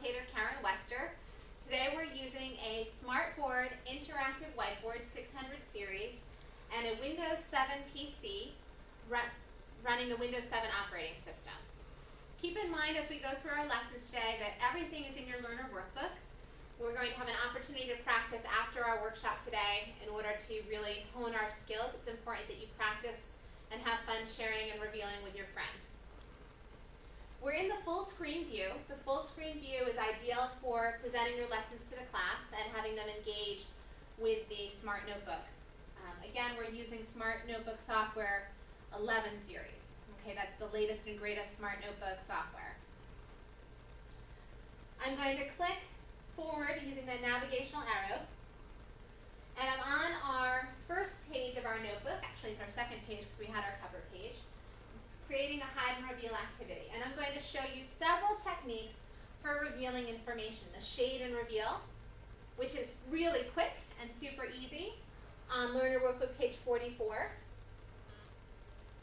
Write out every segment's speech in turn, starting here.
facilitator, Karen Wester. Today we're using a SmartBoard interactive whiteboard 600 series and a Windows 7 PC running the Windows 7 operating system. Keep in mind as we go through our lessons today that everything is in your learner workbook. We're going to have an opportunity to practice after our workshop today in order to really hone our skills. It's important that you practice and have fun sharing and revealing with your friends. We're in the full screen view. The full screen view is ideal for presenting your lessons to the class and having them engage with the SmartNotebook. Again, we're using SmartNotebook software 11 series. Okay, that's the latest and greatest SmartNotebook software. I'm going to click forward using the navigational arrow. And I'm on our first page of our notebook. Actually, it's our second page because we had our cover page. Creating a hide and reveal activity. And I'm going to show you several techniques for revealing information. The shade and reveal, which is really quick and super easy on Learner Workbook page 44.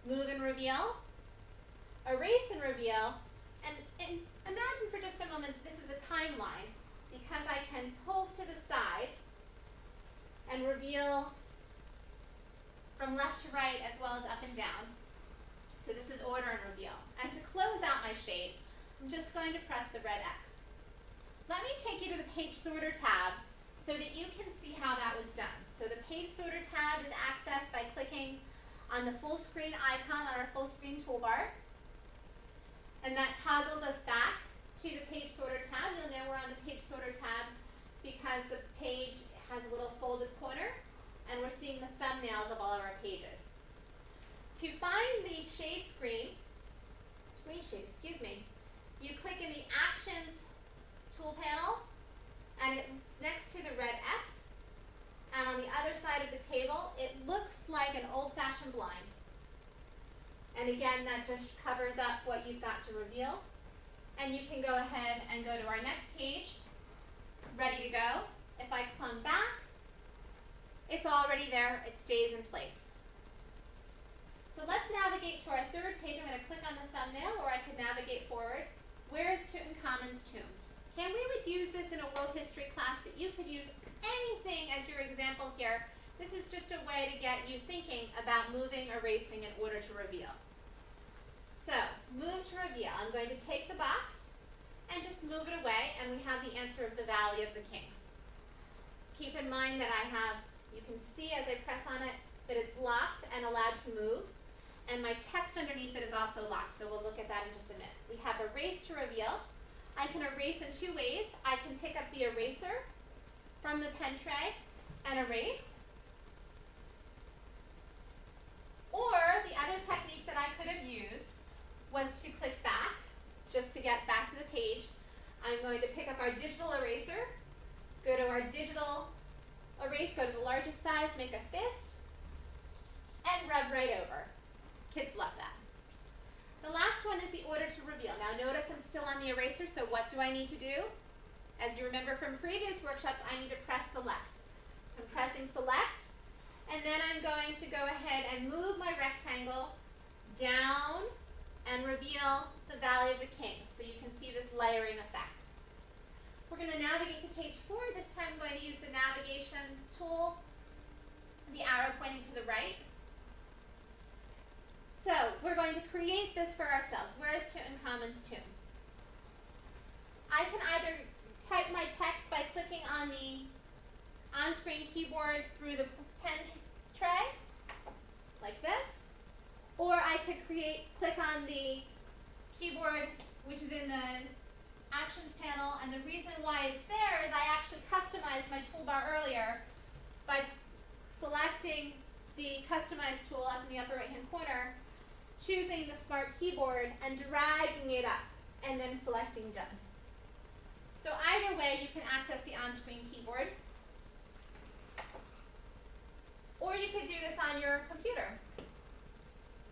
Move and reveal. Erase and reveal. And imagine for just a moment this is a timeline because I can pull to the side and reveal from left to right as well as up and down. So this is order and reveal. And to close out my shade, I'm just going to press the red X. Let me take you to the page sorter tab so that you can see how that was done. So the page sorter tab is accessed by clicking on the full screen icon on our full screen toolbar. And that toggles us back to the page sorter tab. You'll know we're on the page sorter tab because the page has a little folded corner and we're seeing the thumbnails of all of our pages. To find the screen shade, you click in the Actions tool panel, and it's next to the red X. And on the other side of the table, it looks like an old-fashioned blind. And again, that just covers up what you've got to reveal. And you can go ahead and go to our next page, ready to go. If I come back, it's already there. It stays in place. So let's navigate to our third page. I'm going to click on the thumbnail, or I could navigate forward. Where is Tutankhamun's tomb? And we would use this in a world history class, but you could use anything as your example here. This is just a way to get you thinking about moving, erasing in order to reveal. So, move to reveal. I'm going to take the box and just move it away, and we have the answer of the Valley of the Kings. Keep in mind that you can see as I press on it that it's locked and allowed to move. And my text underneath it is also locked, so we'll look at that in just a minute. We have erase to reveal. I can erase in two ways. I can pick up the eraser from the pen tray and erase. Or the other technique that I could have used was to click back, just to get back to the page. I'm going to pick up our digital eraser, go to our digital erase, go to the largest size, make a fist, and rub right over. Kids love that. The last one is the order to reveal. Now notice I'm still on the eraser, so what do I need to do? As you remember from previous workshops, I need to press select. So I'm pressing select, and then I'm going to go ahead and move my rectangle down and reveal the Valley of the Kings, so you can see this layering effect. We're going to navigate to page 4. This time I'm going to use the navigation tool, the arrow pointing to the right. So we're going to create this for ourselves. Where is Tutankhamun's tomb? I can either type my text by clicking on the on-screen keyboard through the pen tray, like this, or I could click on the keyboard, which is in the Actions panel, and the reason why it's there is I actually customized my toolbar earlier by selecting the Customize tool up in the upper right-hand corner, choosing the Smart Keyboard and dragging it up, and then selecting Done. So either way, you can access the on-screen keyboard, or you could do this on your computer.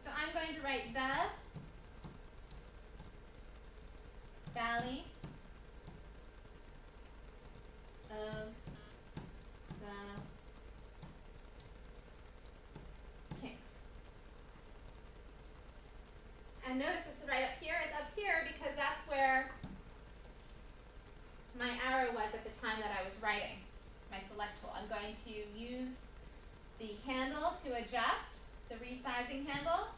So I'm going to write the Valley of the Kings. And notice it's right up here. It's up here because that's where time that I was writing, my select tool. I'm going to use the handle to adjust, the resizing handle,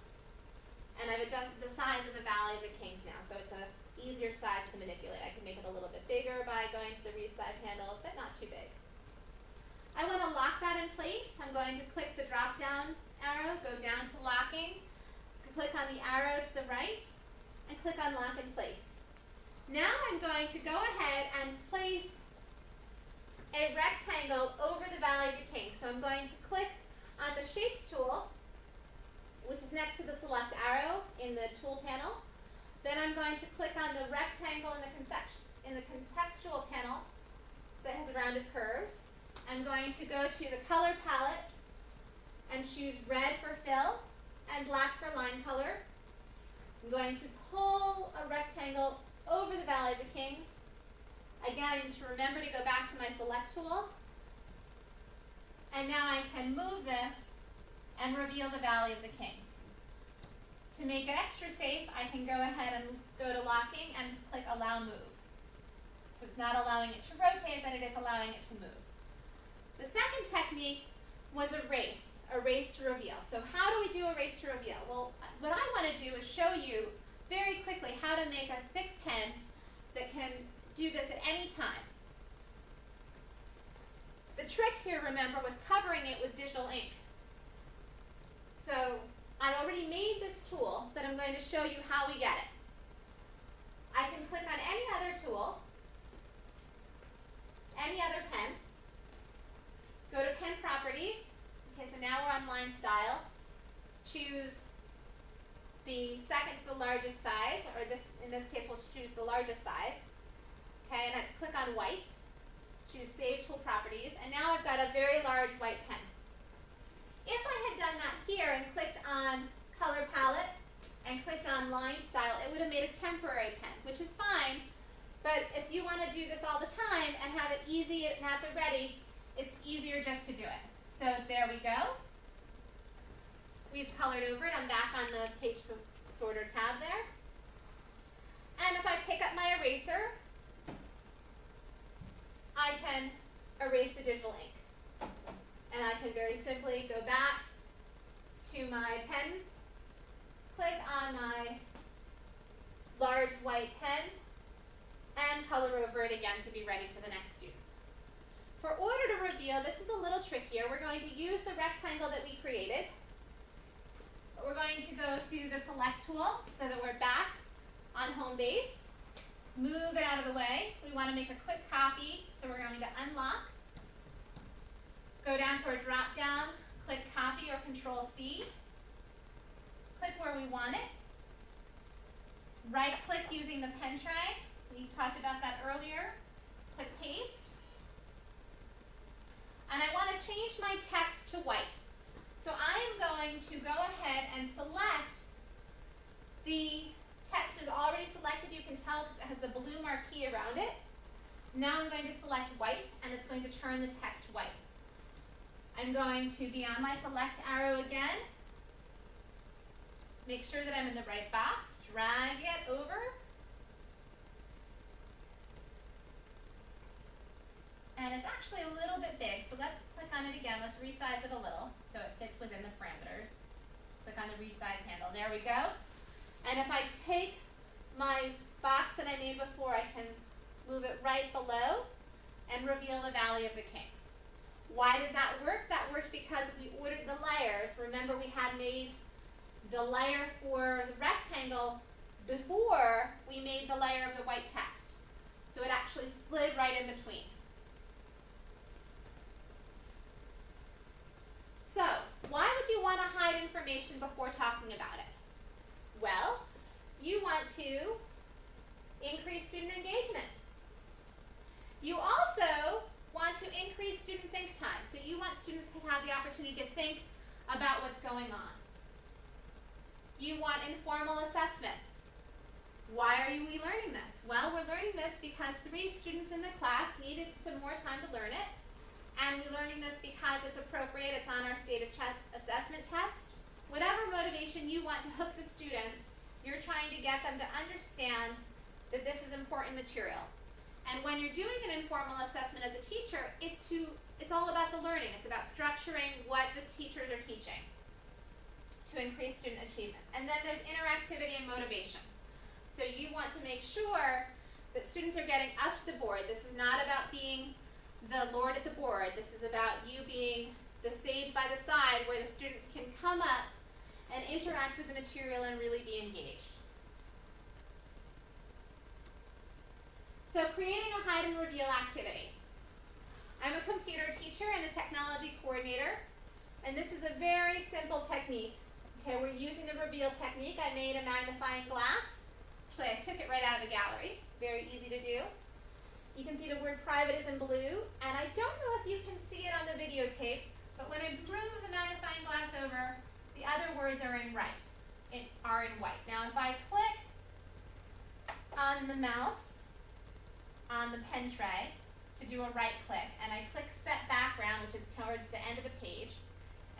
and I've adjusted the size of the Valley of the Kings now, so it's an easier size to manipulate. I can make it a little bit bigger by going to the resize handle, but not too big. I want to lock that in place. I'm going to click the drop down arrow, go down to locking, click on the arrow to the right, and click on lock in place. Now I'm going to go ahead and place a rectangle over the Valley of the Kings. So I'm going to click on the Shapes tool, which is next to the select arrow in the tool panel. Then I'm going to click on the rectangle in the contextual panel that has rounded curves. I'm going to go to the color palette and choose red for fill and black for line color. I'm going to pull a rectangle over the Valley of the Kings. Again, I need to remember to go back to my select tool. And now I can move this and reveal the Valley of the Kings. To make it extra safe, I can go ahead and go to locking and just click allow move. So it's not allowing it to rotate, but it is allowing it to move. The second technique was erase to reveal. So how do we do erase to reveal? Well, what I want to do is show you very quickly how to make a thick pen that can do this at any time. The trick here, remember, was covering it with digital ink. So I already made this tool, but I'm going to show you how we get it. I can click on any other tool, any other pen, go to pen properties. Okay, so now we're on line style. Choose the second to the largest size, or in this case we'll choose the largest size. Okay, and I click on white, choose Save Tool Properties, and now I've got a very large white pen. If I had done that here and clicked on Color Palette and clicked on Line Style, it would have made a temporary pen, which is fine, but if you want to do this all the time and have it easy and have it ready, it's easier just to do it. So there we go. We've colored over it. I'm back on the page sorter tab there. And if I pick up my eraser, I can erase the digital ink. And I can very simply go back to my pens, click on my large white pen, and color over it again to be ready for the next student. For order to reveal, this is a little trickier. We're going to use the rectangle that we created. But we're going to go to the select tool so that we're back on home base. Move it out of the way. We want to make a quick copy, so we're going to unlock. Go down to our drop down, click copy or Control C. Click where we want it. Right click using the pen tray. We talked about that earlier. Click paste. And I want to change my text to white. So I am going to go ahead and select the text is already selected. You can tell because it has the blue marquee around it. Now I'm going to select white, and it's going to turn the text white. I'm going to be on my select arrow again. Make sure that I'm in the right box. Drag it over. And it's actually a little bit big, so let's click on it again. Let's resize it a little so it fits within the parameters. Click on the resize handle. There we go. And if I take my box that I made before, I can move it right below and reveal the Valley of the Kings. Why did that work? That worked because we ordered the layers. Remember, we had made the layer for the rectangle before we made the layer of the white text. So it actually slid right in between. So, why would you want to hide information before talking about it? Well, you want to increase student engagement. You also want to increase student think time. So you want students to have the opportunity to think about what's going on. You want informal assessment. Why are we learning this? Well, we're learning this because 3 students in the class needed some more time to learn it. And we're learning this because it's appropriate, it's on our state of assessment test. Whatever motivation you want to hook the students, you're trying to get them to understand that this is important material. And when you're doing an informal assessment as a teacher, it's all about the learning. It's about structuring what the teachers are teaching to increase student achievement. And then there's interactivity and motivation. So you want to make sure that students are getting up to the board. This is not about being the lord at the board. This is about you being the sage by the side where the students can come up and interact with the material and really be engaged. So creating a hide and reveal activity. I'm a computer teacher and a technology coordinator, and this is a very simple technique. Okay, we're using the reveal technique. I made a magnifying glass. Actually, I took it right out of the gallery. Very easy to do. You can see the word private is in blue, and I don't know if you can see it on the videotape, but when I move the magnifying glass over, the other words are in white. Now, if I click on the mouse on the pen tray to do a right click, and I click set background, which is towards the end of the page,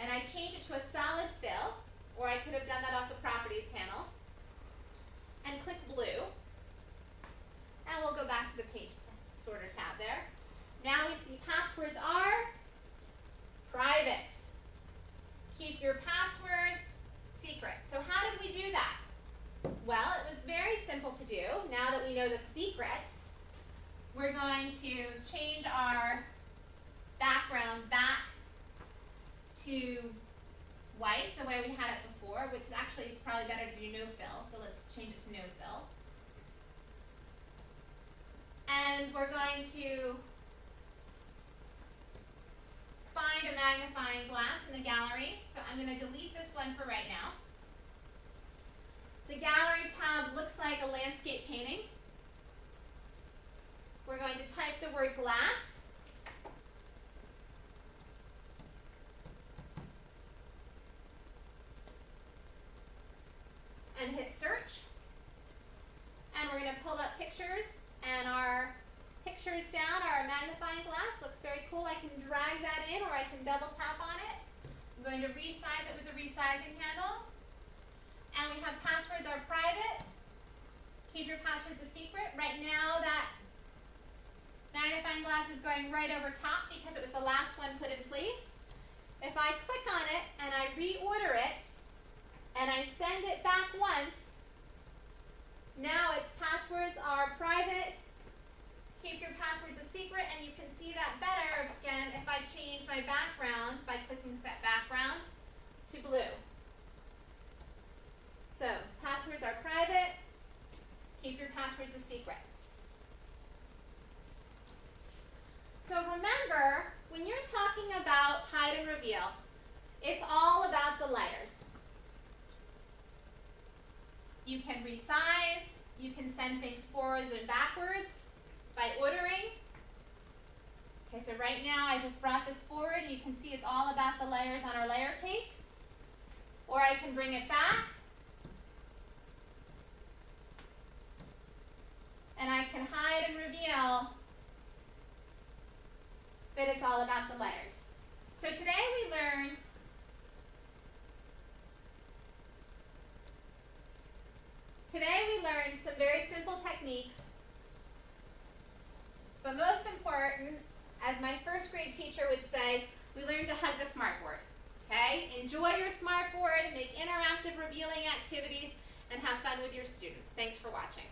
and I change it to a solid fill, or I could have done that off the properties panel, and click blue, and we'll go back to the page sorter tab there. Now we see passwords are private. Keep your passwords secret. So how did we do that? Well, it was very simple to do. Now that we know the secret, we're going to change our background back to white, the way we had it before, which is actually, it's probably better to do no fill, so let's change it to no fill. And we're going to find a magnifying glass in the gallery, so I'm going to delete this one for right now. The gallery tab looks like a landscape painting. We're going to type the word glass. And hit search. And we're going to pull up pictures, and our pictures down, our magnifying glass looks very cool. I can drag that in, or I can double tap on it. I'm going to resize it with the resizing handle. And we have passwords are private. Keep your passwords a secret. Right now that magnifying glass is going right over top because it was the last one put in place. If I click on it and I reorder it and I send it back once, now its passwords are private. Keep your passwords a secret, and you can see that better again if I change my background by clicking set background to blue. So, passwords are private. Keep your passwords a secret. So remember, when you're talking about hide and reveal, it's all about the layers. You can resize, you can send things forwards and backwards by ordering. Okay, so right now I just brought this forward, and you can see it's all about the layers on our layer cake. Or I can bring it back, and I can hide and reveal that it's all about the layers. So today we learned some very simple techniques, but most important, as my first grade teacher would say, we learned to hug the SmartBoard. Okay? Enjoy your SmartBoard, make interactive revealing activities, and have fun with your students. Thanks for watching.